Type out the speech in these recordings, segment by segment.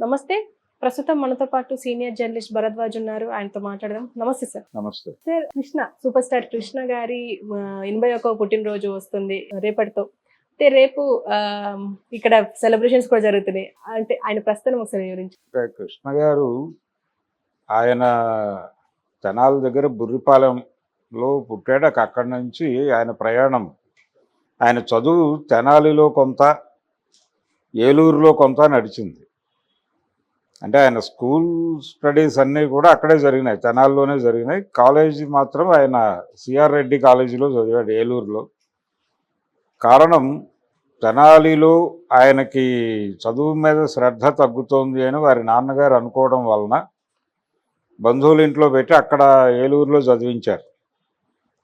నమస్తే. ప్రస్తుతం మనతో పాటు సీనియర్ జర్నలిస్ట్ భరద్వాజ్ ఉన్నారు. ఆయనతో మాట్లాడదాం. నమస్తే సార్. నమస్తే. సార్, సూపర్ స్టార్ కృష్ణ గారి 81వ పుట్టినరోజు వస్తుంది రేపటితో. అంటే రేపు ఇక్కడ సెలబ్రేషన్స్ కూడా జరుగుతున్నాయి. అంటే ఆయన ప్రస్థానం ఒకసారి వివరించి. కృష్ణ గారు ఆయన తెనాలి దగ్గర బుర్రిపాలెంలో పుట్టాడు. అక్కడి నుంచి ఆయన ప్రయాణం, ఆయన చదువు తెనాలిలో కొంత, ఏలూరులో కొంత నడిచింది. అంటే ఆయన స్కూల్ స్టడీస్ అన్నీ కూడా అక్కడే జరిగినాయి, తెనాలిలోనే జరిగినాయి. కాలేజీ మాత్రం ఆయన సిఆర్ రెడ్డి కాలేజీలో చదివాడు, ఏలూరులో. కారణం, తెనాలిలో ఆయనకి చదువు మీద శ్రద్ధ తగ్గుతోంది అని వారి నాన్నగారు అనుకోవడం వలన బంధువుల ఇంట్లో పెట్టి అక్కడ ఏలూరులో చదివించారు.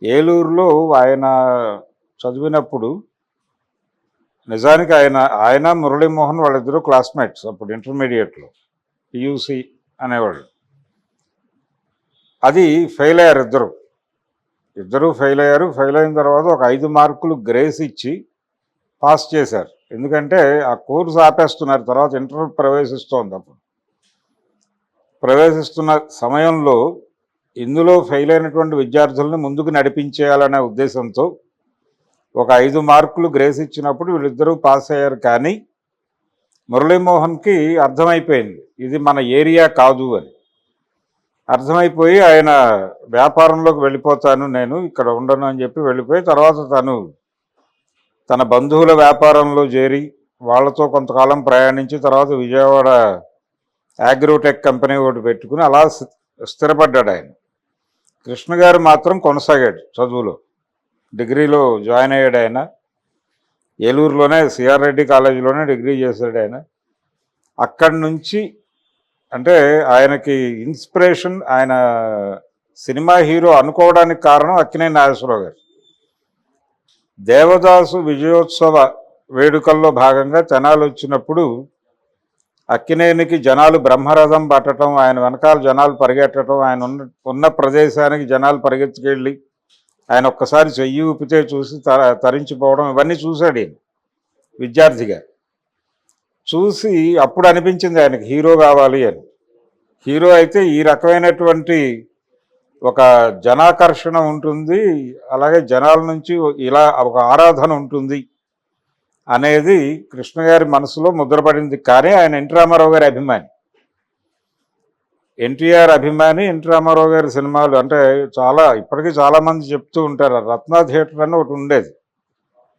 ఏలూరులో ఆయన చదివినప్పుడు నిజానికి ఆయన మురళీమోహన్ వాళ్ళిద్దరూ క్లాస్మేట్స్ అప్పుడు ఇంటర్మీడియట్లో, పియూసి అనేవాళ్ళు. అది ఫెయిల్ అయ్యారు, ఇద్దరు ఫెయిల్ అయ్యారు. ఫెయిల్ అయిన తర్వాత ఒక 5 మార్కులు గ్రేస్ ఇచ్చి పాస్ చేశారు. ఎందుకంటే ఆ కోర్సు ఆపేస్తున్నారు, తర్వాత ఇంటర్ ప్రవేశిస్తోంది. అప్పుడు ప్రవేశిస్తున్న సమయంలో ఇందులో ఫెయిల్ అయినటువంటి విద్యార్థులను ముందుకు నడిపించేయాలనే ఉద్దేశంతో ఒక 5 మార్కులు గ్రేస్ ఇచ్చినప్పుడు వీళ్ళిద్దరూ పాస్ అయ్యారు. కానీ మురళీమోహన్కి అర్థమైపోయింది ఇది మన ఏరియా కాదు అని. అర్థమైపోయి ఆయన వ్యాపారంలోకి వెళ్ళిపోతాను, నేను ఇక్కడ ఉండను అని చెప్పి వెళ్ళిపోయి, తర్వాత తన బంధువుల వ్యాపారంలో చేరి వాళ్ళతో కొంతకాలం ప్రయాణించి తర్వాత విజయవాడ అగ్రోటెక్ కంపెనీ ఒకటి పెట్టుకుని అలా స్థిరపడ్డాడు ఆయన. కృష్ణ గారు మాత్రం కొనసాగాడు చదువులో, డిగ్రీలో జాయిన్ అయ్యాడు ఆయన. ఏలూరులోనే సిఆర్ రెడ్డి కాలేజీలోనే డిగ్రీ చేశాడు ఆయన. అక్కడి నుంచి అంటే ఆయనకి ఇన్స్పిరేషన్, ఆయన సినిమా హీరో అనుకోవడానికి కారణం అక్కినేని నాగేశ్వరరావు గారు. దేవదాసు విజయోత్సవ వేడుకల్లో భాగంగా తెనాలి వచ్చినప్పుడు అక్కినేనికి జనాలు బ్రహ్మరథం పట్టడం, ఆయన వెనకాల జనాలు పరిగెట్టడం, ఆయన ఉన్న ప్రదేశానికి జనాలు పరిగెత్తుకెళ్ళి ఆయన ఒక్కసారి చెయ్యి ఊపితే చూసి తరించిపోవడం, ఇవన్నీ చూశాడు ఈయన విద్యార్థిగా. చూసి అప్పుడు అనిపించింది ఆయనకి హీరో కావాలి అని. హీరో అయితే ఈ రకమైనటువంటి ఒక జనాకర్షణ ఉంటుంది, అలాగే జనాల నుంచి ఇలా ఒక ఆరాధన ఉంటుంది అనేది కృష్ణ గారి మనసులో ముద్రపడింది. కానీ ఆయన ఎన్టీ రామారావు గారి అభిమాని, ఎన్టీఆర్ అభిమాని. ఎన్టీ రామారావు గారి సినిమాలు అంటే ఇప్పటికీ చాలామంది చెప్తూ ఉంటారు. రత్న థియేటర్ అని ఒకటి ఉండేది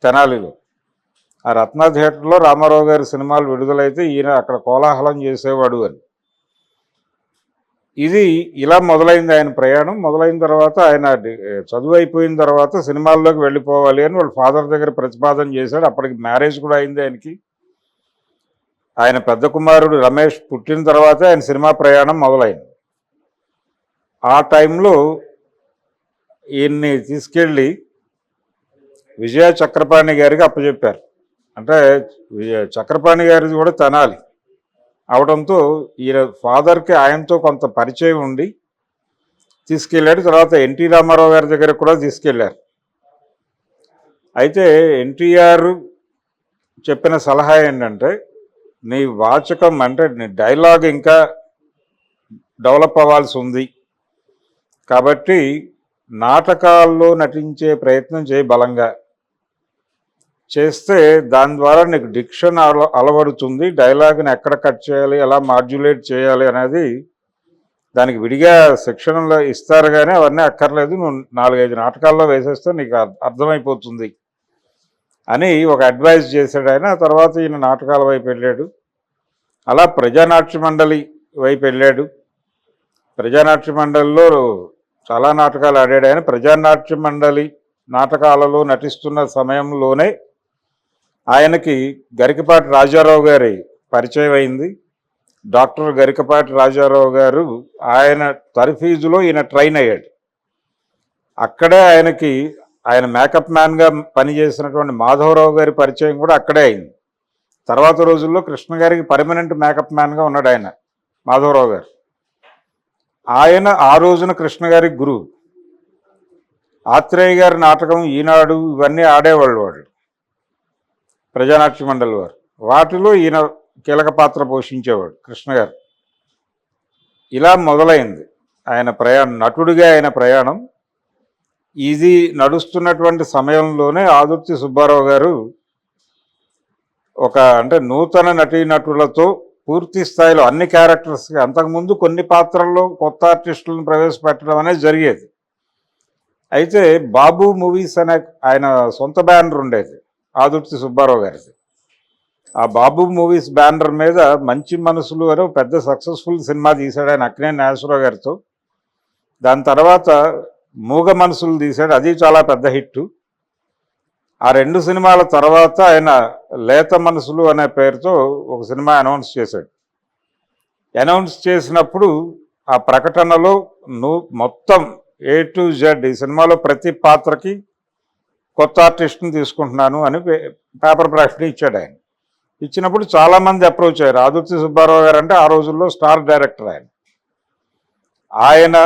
తెనాలిలో. ఆ రత్న థియేటర్లో రామారావు గారి సినిమాలు విడుదలైతే ఈయన అక్కడ కోలాహలం చేసేవాడు అని. ఇది ఇలా మొదలైంది ఆయన ప్రయాణం. మొదలైన తర్వాత ఆయన చదువు అయిపోయిన తర్వాత సినిమాల్లోకి వెళ్ళిపోవాలి అని వాళ్ళ ఫాదర్ దగ్గర ప్రతిపాదన చేశాడు. అప్పటికి మ్యారేజ్ కూడా అయింది ఆయనకి. ఆయన పెద్ద కుమారుడు రమేష్ పుట్టిన తర్వాతే ఆయన సినిమా ప్రయాణం మొదలైంది. ఆ టైంలో ఈయన్ని తీసుకెళ్ళి విజయ చక్రపాణి గారికి అప్పచెప్పారు. అంటే చక్రపాణి గారిది కూడా తెనాలి అవడంతో ఈయన ఫాదర్కి ఆయనతో కొంత పరిచయం ఉండి తీసుకెళ్ళాడు. తర్వాత ఎన్టీ రామారావు గారి దగ్గర కూడా తీసుకెళ్ళారు. అయితే ఎన్టీఆర్ చెప్పిన సలహా ఏంటంటే, నీ వాచకం అంటే నీ డైలాగ్ ఇంకా డెవలప్ అవ్వాల్సి ఉంది, కాబట్టి నాటకాల్లో నటించే ప్రయత్నం చేయి, బలంగా చేస్తే దాని ద్వారా నీకు డిక్షన్ అలవడుతుంది. డైలాగ్ని ఎక్కడ కట్ చేయాలి, ఎలా మాడ్యులేట్ చేయాలి అనేది దానికి విడిగా శిక్షణలో ఇస్తారు, కానీ అవన్నీ అక్కర్లేదు, నువ్వు 4-5 నాటకాల్లో వేసేస్తే నీకు అర్థమైపోతుంది అని ఒక అడ్వైజ్ చేశాడు ఆయన. తర్వాత ఈయన నాటకాల వైపు వెళ్ళాడు. అలా ప్రజానాట్య మండలి వైపు వెళ్ళాడు. ప్రజానాట్య మండలిలో చాలా నాటకాలు ఆడాడు ఆయన. ప్రజానాట్య మండలి నాటకాలలో నటిస్తున్న సమయంలోనే ఆయనకి గరికపాటి రాజారావు గారి పరిచయం అయింది. డాక్టర్ గరికపాటి రాజారావు గారు ఆయన తర్ఫీజులో ఈయన ట్రైన్ అయ్యాడు. అక్కడే ఆయన మేకప్ మ్యాన్గా పనిచేసినటువంటి మాధవరావు గారి పరిచయం కూడా అక్కడే అయింది. తర్వాత రోజుల్లో కృష్ణ గారికి పర్మనెంట్ మేకప్ మ్యాన్గా ఉన్నాడు ఆయన, మాధవరావు గారు. ఆయన ఆ రోజున కృష్ణ గారికి గురువు. ఆత్రేయ గారి నాటకం, ఈనాడు, ఇవన్నీ ఆడేవాళ్ళు వాళ్ళు ప్రజానాట్య మండలి వారు. వాటిలో ఈయన కీలక పాత్ర పోషించేవాడు కృష్ణ గారు. ఇలా మొదలైంది ఆయన ప్రయాణం, నటుడిగా ఆయన ప్రయాణం. ఇది నడుస్తున్నటువంటి సమయంలోనే ఆదుర్తి సుబ్బారావు గారు అంటే నూతన నటీనటులతో పూర్తి స్థాయిలో అన్ని క్యారెక్టర్స్కి, అంతకుముందు కొన్ని పాత్రల్లో కొత్త ఆర్టిస్టులను ప్రవేశపెట్టడం అనేది జరిగేది. అయితే బాబు మూవీస్ అనే ఆయన సొంత బ్యానర్ ఉండేది ఆదుర్తి సుబ్బారావు గారిది. ఆ బాబు మూవీస్ బ్యానర్ మీద మంచి మనసులు అని ఒక పెద్ద సక్సెస్ఫుల్ సినిమా తీశాడు ఆయన అక్కినేని నాగేశ్వరరావు గారితో. దాని తర్వాత మూగ మనసులు తీశాడు, అది చాలా పెద్ద హిట్. ఆ 2 సినిమాల తర్వాత ఆయన లేత మనసులు అనే పేరుతో ఒక సినిమా అనౌన్స్ చేశాడు. అనౌన్స్ చేసినప్పుడు ఆ ప్రకటనలో మొత్తం A to Z ఈ సినిమాలో ప్రతి పాత్రకి కొత్త ఆర్టిస్ట్ని తీసుకుంటున్నాను అని పేపర్ ప్రకటన ఇచ్చాడు ఆయన. ఇచ్చినప్పుడు చాలామంది అప్రోచ్ అయ్యారు. ఆదుర్తి సుబ్బారావు గారు అంటే ఆ రోజుల్లో స్టార్ డైరెక్టర్ ఆయన. ఆయన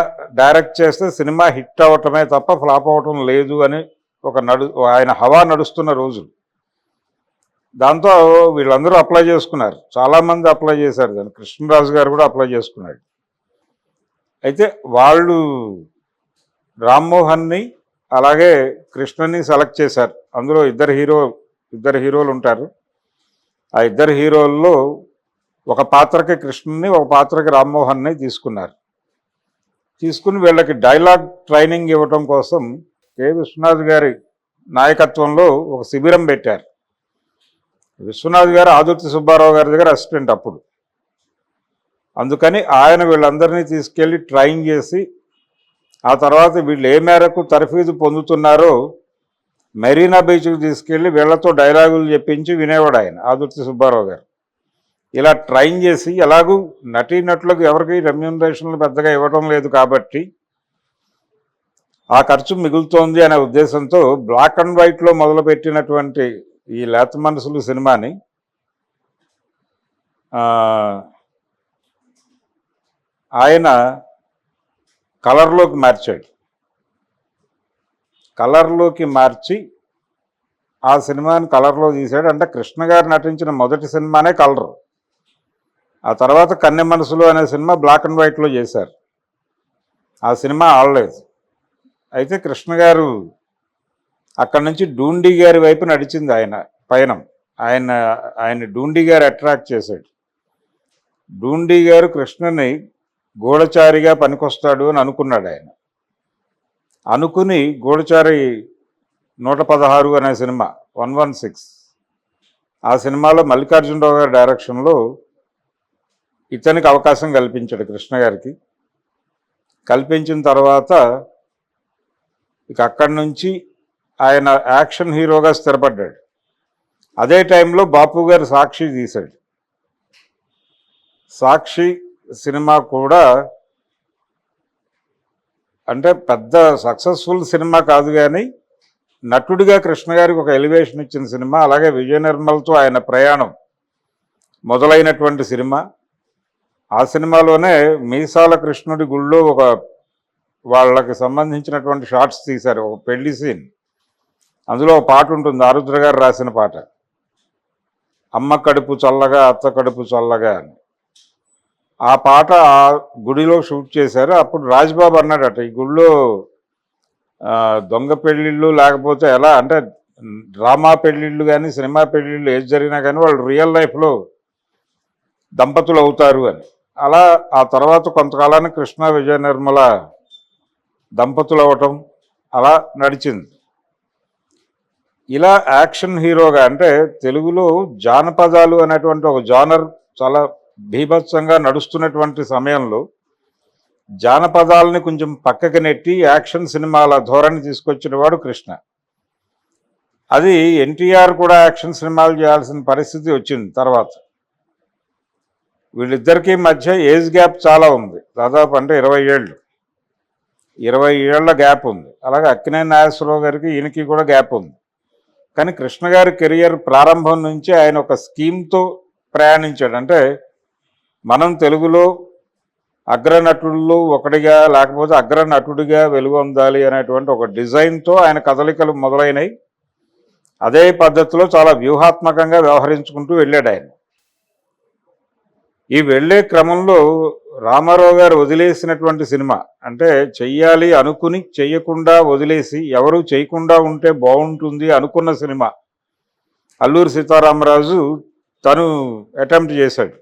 డైరెక్ట్ చేస్తే సినిమా హిట్ అవ్వటమే తప్ప ఫ్లాప్ అవ్వటం లేదు అని ఆయన హవా నడుస్తున్న రోజులు. దాంతో వీళ్ళందరూ అప్లై చేసుకున్నారు, చాలామంది అప్లై చేశారు. దాన్ని కృష్ణరాజు గారు కూడా అప్లై చేసుకున్నాడు. అయితే వాళ్ళు రామ్మోహన్ని అలాగే కృష్ణని సెలెక్ట్ చేశారు. అందులో ఇద్దరు హీరోలు ఉంటారు. ఆ ఇద్దరు హీరోల్లో ఒక పాత్రకి కృష్ణని, ఒక పాత్రకి రామ్మోహన్ని తీసుకున్నారు. తీసుకుని వీళ్ళకి డైలాగ్ ట్రైనింగ్ ఇవ్వటం కోసం కె విశ్వనాథ్ గారి నాయకత్వంలో ఒక శిబిరం పెట్టారు. విశ్వనాథ్ గారు ఆదుర్తి సుబ్బారావు గారి దగ్గర అసిస్టెంట్ అప్పుడు. అందుకని ఆయన వీళ్ళందరినీ తీసుకెళ్ళి ట్రైన్ చేసి ఆ తర్వాత వీళ్ళు ఏ మేరకు తరఫీదు పొందుతున్నారో మెరీనా బీచ్కి తీసుకెళ్ళి వీళ్లతో డైలాగులు చెప్పించి వినేవాడు ఆయన ఆదుర్తి సుబ్బారావు గారు. ఇలా ట్రైన్ చేసి, ఎలాగూ నటీనటులకు ఎవరికి రెమ్యూనరేషన్లు పెద్దగా ఇవ్వడం లేదు కాబట్టి ఆ ఖర్చు మిగులుతోంది అనే ఉద్దేశంతో బ్లాక్ అండ్ వైట్లో మొదలుపెట్టినటువంటి ఈ లేత మనసులు సినిమాని ఆయన కలర్లోకి మార్చాడు. కలర్లోకి మార్చి ఆ సినిమాని కలర్లో తీశాడు. అంటే కృష్ణ గారు నటించిన మొదటి సినిమానే కలర్. ఆ తర్వాత కన్నె మనసులు అనే సినిమా బ్లాక్ అండ్ వైట్లో చేశారు. ఆ సినిమా ఆడలేదు. అయితే కృష్ణ గారు అక్కడి నుంచి డూండి గారి వైపు నడిచింది ఆయన పయనం. ఆయన డూండి గారు అట్రాక్ట్ చేశాడు. డూండి గారు కృష్ణని గూఢచారిగా పనికొస్తాడు అని అనుకున్నాడు ఆయన. అనుకుని గూఢచారి 116 అనే సినిమా 116 ఆ సినిమాలో మల్లికార్జునరావు గారి డైరెక్షన్లో ఇతనికి అవకాశం కల్పించాడు కృష్ణ గారికి. కల్పించిన తర్వాత ఇక అక్కడి నుంచి ఆయన యాక్షన్ హీరోగా స్థిరపడ్డాడు. అదే టైంలో బాపు గారు సాక్షి తీశాడు. సాక్షి సినిమా కూడా అంటే పెద్ద సక్సెస్ఫుల్ సినిమా కాదు, కానీ నటుడిగా కృష్ణ గారికి ఒక ఎలివేషన్ ఇచ్చిన సినిమా. అలాగే విజయ నిర్మల్తో ఆయన ప్రయాణం మొదలైనటువంటి సినిమా. ఆ సినిమాలోనే మీసాల కృష్ణుడి గుళ్ళో వాళ్ళకి సంబంధించినటువంటి షార్ట్స్ తీశారు, ఒక పెళ్లి సీన్. అందులో ఒక పాట ఉంటుంది, ఆరుద్ర గారు రాసిన పాట, అమ్మ కడుపు చల్లగా అత్త కడుపు చల్లగా అని. ఆ పాట ఆ గుడిలో షూట్ చేశారు. అప్పుడు రాజ్బాబు అన్నాడట, ఈ గుడిలో దొంగ పెళ్ళిళ్ళు లేకపోతే ఎలా అంటే డ్రామా పెళ్ళిళ్ళు కానీ సినిమా పెళ్ళిళ్ళు ఏది జరిగినా కానీ వాళ్ళు రియల్ లైఫ్లో దంపతులు అవుతారు అని. అలా ఆ తర్వాత కొంతకాలానికి కృష్ణ విజయ నిర్మల దంపతులు అవ్వటం అలా నడిచింది. ఇలా యాక్షన్ హీరోగా అంటే తెలుగులో జానపదాలు అనేటువంటి ఒక జానర్ చాలా బీభత్సంగా నడుస్తున్నటువంటి సమయంలో జానపదాలని కొంచెం పక్కకి నెట్టి యాక్షన్ సినిమాల ధోరణి తీసుకొచ్చిన వాడు కృష్ణ. అది ఎన్టీఆర్ కూడా యాక్షన్ సినిమాలు చేయాల్సిన పరిస్థితి వచ్చింది తర్వాత. వీళ్ళిద్దరికీ మధ్య ఏజ్ గ్యాప్ చాలా ఉంది, దాదాపు అంటే 20 ఏళ్ల గ్యాప్ ఉంది. అలాగే అక్కినేని నాగేశ్వరరావు గారికి ఈయనకి కూడా గ్యాప్ ఉంది. కానీ కృష్ణ గారి కెరియర్ ప్రారంభం నుంచి ఆయన ఒక స్కీమ్తో ప్రయాణించాడు. అంటే మనం తెలుగులో అగ్రనటుల్లో ఒకటిగా లేకపోతే అగ్రనటుడిగా వెలుగొందాలి అనేటువంటి ఒక డిజైన్తో ఆయన కదలికలు ఈ వెళ్ళే క్రమంలో రామారావు గారు వదిలేసినటువంటి సినిమా, అంటే చెయ్యాలి అనుకుని చెయ్యకుండా వదిలేసి ఎవరు చేయకుండా ఉంటే బాగుంటుంది అనుకున్న సినిమా అల్లూరి సీతారామరాజు తను అటెంప్ట్ చేశాడు.